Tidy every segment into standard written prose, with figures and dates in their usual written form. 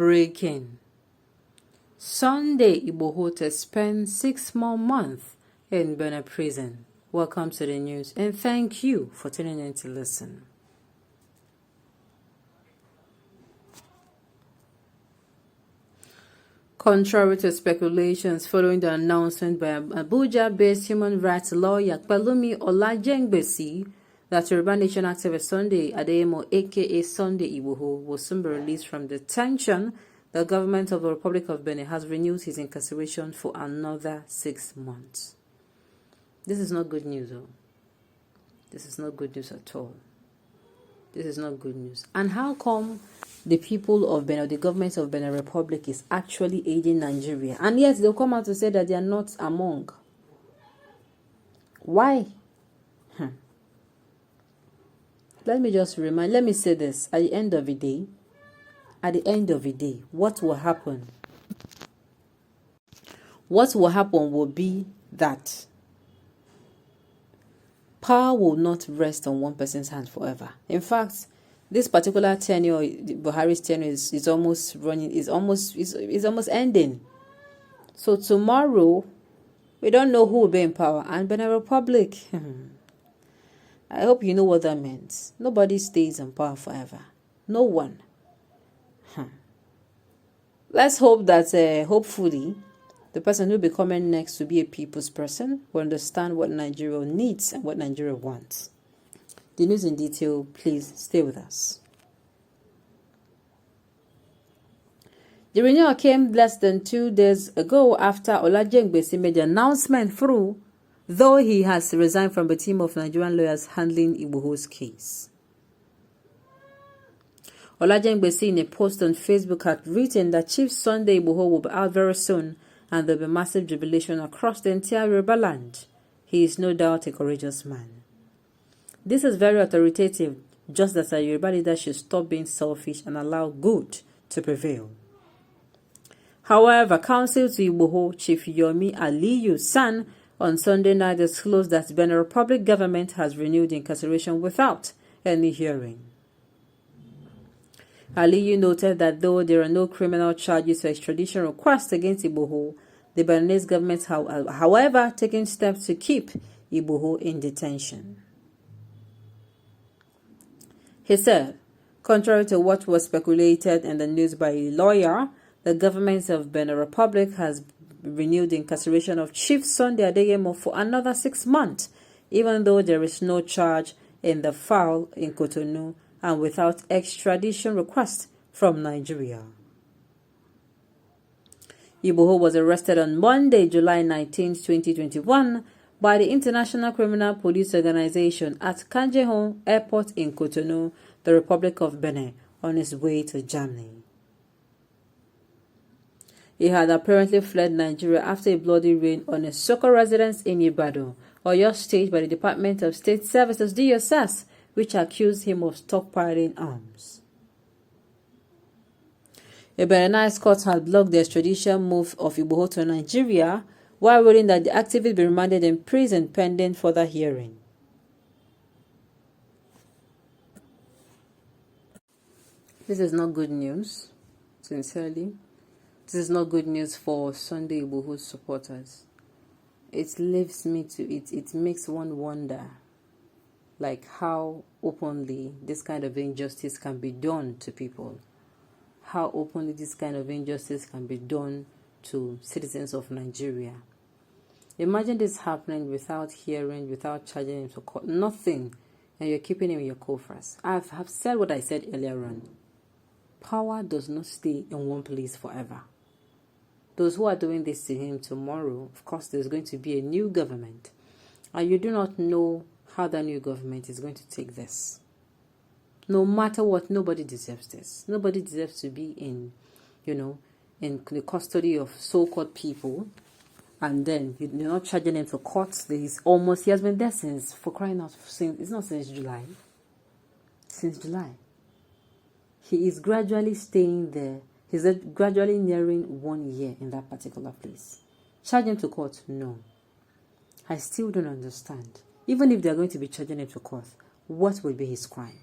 Breaking. Sunday, Igboho to spend 6 more months in Benin prison. Welcome to the news and thank you for tuning in to listen. Contrary to speculations following the announcement by Abuja-based human rights lawyer Pelumi Olajengbesi that Yoruba Nation activist Sunday Adeyemo aka Sunday Igboho will soon be released from detention, the government of the Republic of Benin has renewed his incarceration for another 6 months. This is not good news, though. This is not good news at all. This is not good news. And how come the people of Benin, the government of Benin Republic is actually aiding Nigeria? And yet they'll come out to say that they are not among. Why? Let me say this. At the end of the day, what will happen? What will happen will be that power will not rest on one person's hand forever. In fact, this particular tenure, Buhari's tenure is almost ending. So tomorrow, we don't know who will be in power. And Benin Republic, I hope you know what that means. Nobody stays in power forever. No one. Let's hope that, hopefully, the person who will be coming next to be a people's person will understand what Nigeria needs and what Nigeria wants. The news in detail, please stay with us. The renewal came less than 2 days ago after Olajengbesi made the announcement through, though he has resigned from the team of Nigerian lawyers handling Igboho's case. Olajengbesi in a post on Facebook had written that Chief Sunday Igboho will be out very soon and there will be massive jubilation across the entire Yoruba land. He is no doubt a courageous man. This is very authoritative, just as a Yoruba leader should stop being selfish and allow good to prevail. However, counsel to Igboho, Chief Yomi Aliyu's son, on Sunday night disclosed that the Benin Republic government has renewed incarceration without any hearing. Aliyu noted that though there are no criminal charges or extradition requests against Igboho, the Beninese government, however, taking steps to keep Igboho in detention. He said, contrary to what was speculated in the news by a lawyer, the government of Benin Republic has renewed the incarceration of Chief Sunday Adeyemo for another 6 months, even though there is no charge in the file in Cotonou and without extradition request from Nigeria. Igboho was arrested on Monday, July 19, 2021, by the International Criminal Police Organization at Kanjehon Airport in Cotonou, the Republic of Benin, on his way to Germany. He had apparently fled Nigeria after a bloody raid on a Soko residence in Ibadan, Oyo State, by the Department of State Services (DSS), which accused him of stockpiling arms. A Beninese court had blocked the extradition move of Igboho to Nigeria, while ruling that the activist be remanded in prison pending further hearing. This is not good news, sincerely. This is not good news for Sunday Igboho's supporters. It leaves me to it makes one wonder, like how openly this kind of injustice can be done to people. How openly this kind of injustice can be done to citizens of Nigeria. Imagine this happening without hearing, without charging him to court, nothing, and you're keeping him in your coffers. I have said what I said earlier on. Power does not stay in one place forever. Those who are doing this to him tomorrow, of course, there's going to be a new government, and you do not know how the new government is going to take this. No matter what, nobody deserves this. Nobody deserves to be in the custody of so-called people, and then you're not charging him to court. He has been there since, for crying out, it's not since July. Since July. He is gradually staying there. He's gradually nearing 1 year in that particular place. Charge him to court? No. I still don't understand. Even if they're going to be charging him to court, what will be his crime?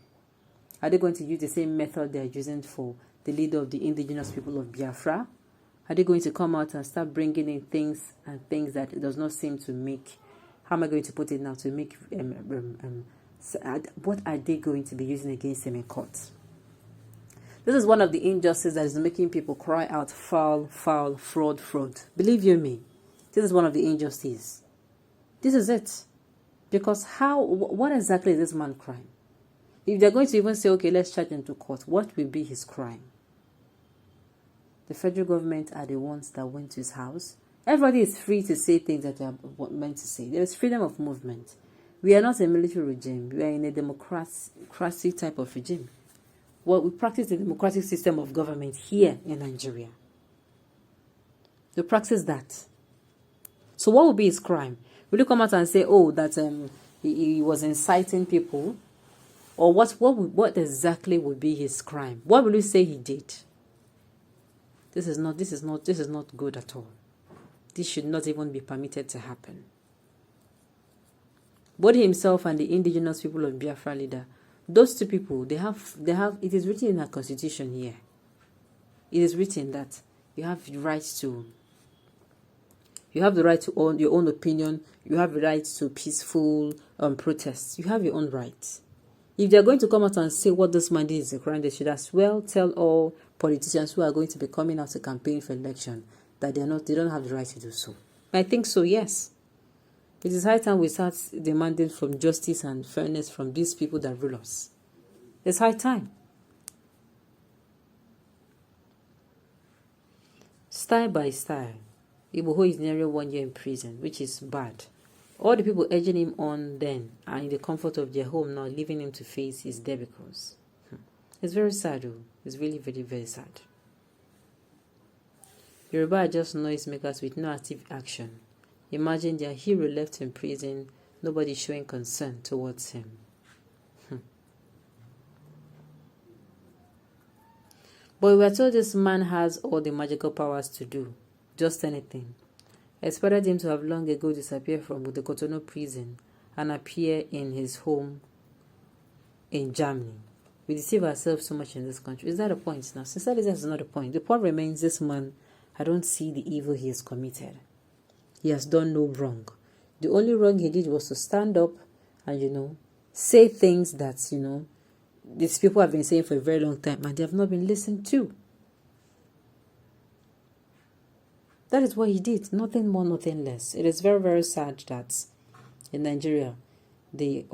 Are they going to use the same method they're using for the leader of the indigenous people of Biafra? Are they going to come out and start bringing in things that it does not seem to make, how am I going to put it now, to make, what are they going to be using against him in court? This is one of the injustices that is making people cry out, foul, foul, fraud, fraud. Believe you me, this is one of the injustices. This is it. Because what exactly is this man crime? If they're going to even say, okay, let's charge him to court, what will be his crime? The federal government are the ones that went to his house. Everybody is free to say things that they are meant to say. There is freedom of movement. We are not a military regime. We are in a democracy type of regime. Well, we practice the democratic system of government here in Nigeria. We practice that. So what would be his crime? Will you come out and say, oh, that he was inciting people? Or what exactly would be his crime? What will you say he did? This is not good at all. This should not even be permitted to happen. Both himself and the indigenous people of Biafra leader, those two people, they have it is written in our constitution here. It is written that you have the right to own your own opinion. You have the right to peaceful protests. You have your own rights. If they are going to come out and say what this man did is a crime, they should as well tell all politicians who are going to be coming out to campaign for election that they don't have the right to do so. I think so, yes. It is high time we start demanding from justice and fairness from these people that rule us. It's high time. Style by style, Igboho is nearly 1 year in prison, which is bad. All the people urging him on then are in the comfort of their home now, leaving him to face his debacles. It's very sad, though. It's really very, very sad. Yoruba are just noisemakers with no active action. Imagine their hero left in prison, nobody showing concern towards him. But we are told this man has all the magical powers to do just anything. Expected him to have long ago disappeared from the Cotonou prison and appear in his home in Germany. We deceive ourselves so much in this country. Is that a point now? Sincerely, that's not a point. The point remains this man, I don't see the evil he has committed. He has done no wrong. The only wrong he did was to stand up and, say things that, these people have been saying for a very long time and they have not been listened to. That is what he did. Nothing more, nothing less. It is very, very sad that in Nigeria, the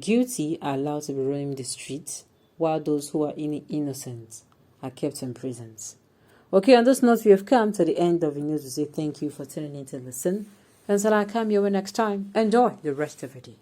guilty are allowed to be roaming the streets while those who are innocent are kept in prisons. Okay, on this note, we have come to the end of the news to say thank you for tuning in to listen. And so I'll come your way next time. Enjoy the rest of the day.